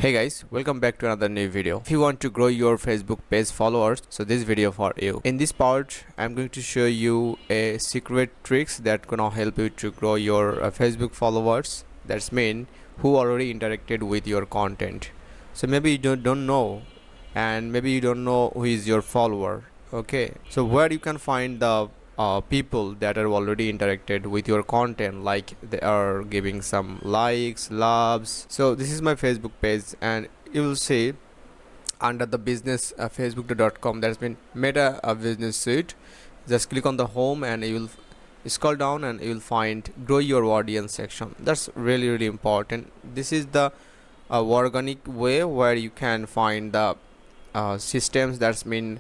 Hey guys, welcome back to another new video. If you want to grow your Facebook page followers, so this video for you. In this part, I'm going to show you a secret tricks that gonna help you to grow your Facebook followers. That's mean who already interacted with your content. So maybe you don't know, and maybe you don't know who is your follower. Okay, so where you can find the people that are already interacted with your content, like they are giving some likes, loves. So this is my Facebook page, and you will see under the business facebook.com that's been meta a business suite. Just click on the home and you will scroll down and you will find grow your audience section. That's really important. This is the organic way where you can find the systems that's mean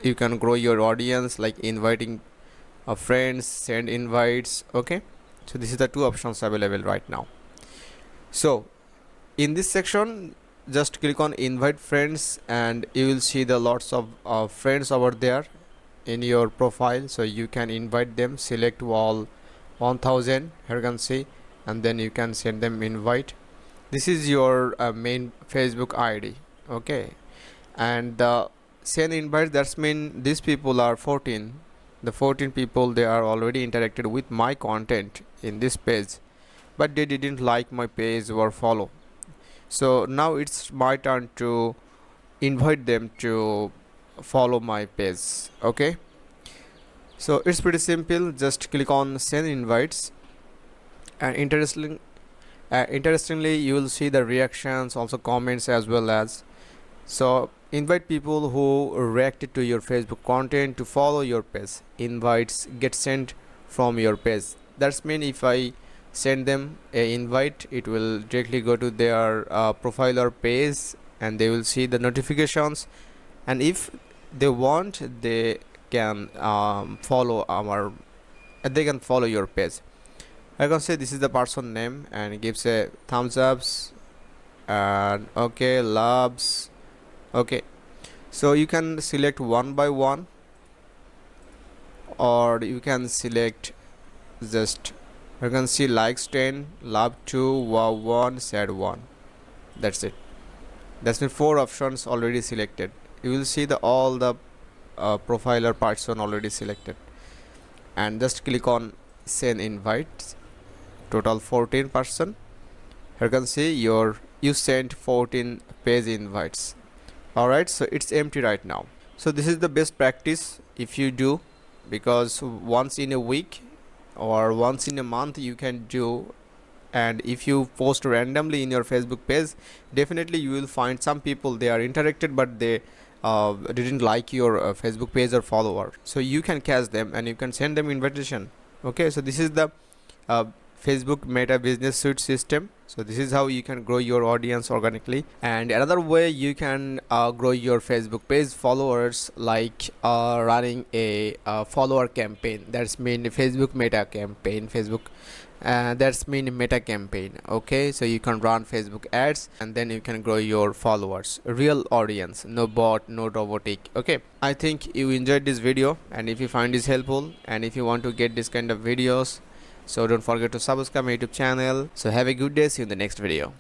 you can grow your audience, like inviting friends, send invites. Okay, so this is the two options available right now. So in this section, just click on invite friends and you will see the lots of friends over there in your profile. So you can invite them, select all 1000, here you can see, and then you can send them invite. This is your main Facebook ID. Okay, and the send invite, that's mean these people are 14. The 14 people, they are already interacted with my content in this page, but they didn't like my page or follow. So now it's my turn to invite them to follow my page. Okay, so it's pretty simple. Just click on send invites, and interestingly you will see the reactions, also comments as well as. So invite people who reacted to your Facebook content to follow your page. Invites get sent from your page. That's mean if I send them a invite, it will directly go to their profile or page, and they will see the notifications, and if they want, they can follow your page. I can say this is the person name and gives a thumbs ups and okay, loves. Okay, so you can select one by one, or you can select just, you can see likes 10, love 2, wow 1, sad 1. That's it. That's been 4 options already selected. You will see the all the profile or person already selected, and just click on send invites. Total 14 person. Here you can see you sent 14 page invites. Alright, so it's empty right now. So this is the best practice if you do, because once in a week or once in a month you can do, and if you post randomly in your Facebook page, definitely you will find some people, they are interacted but they didn't like your Facebook page or follower. So you can catch them and you can send them invitation. Okay, so this is the Facebook Meta Business Suite system. So this is how you can grow your audience organically. And another way you can grow your Facebook page followers, like running a follower campaign. That's mean Facebook Meta campaign. That's mean Meta campaign. Okay, so you can run Facebook ads and then you can grow your followers, real audience, no bot, no robotic. Okay, I think you enjoyed this video, and if you find this helpful, and if you want to get this kind of videos, so don't forget to subscribe my YouTube channel. So have a good day. See you in the next video.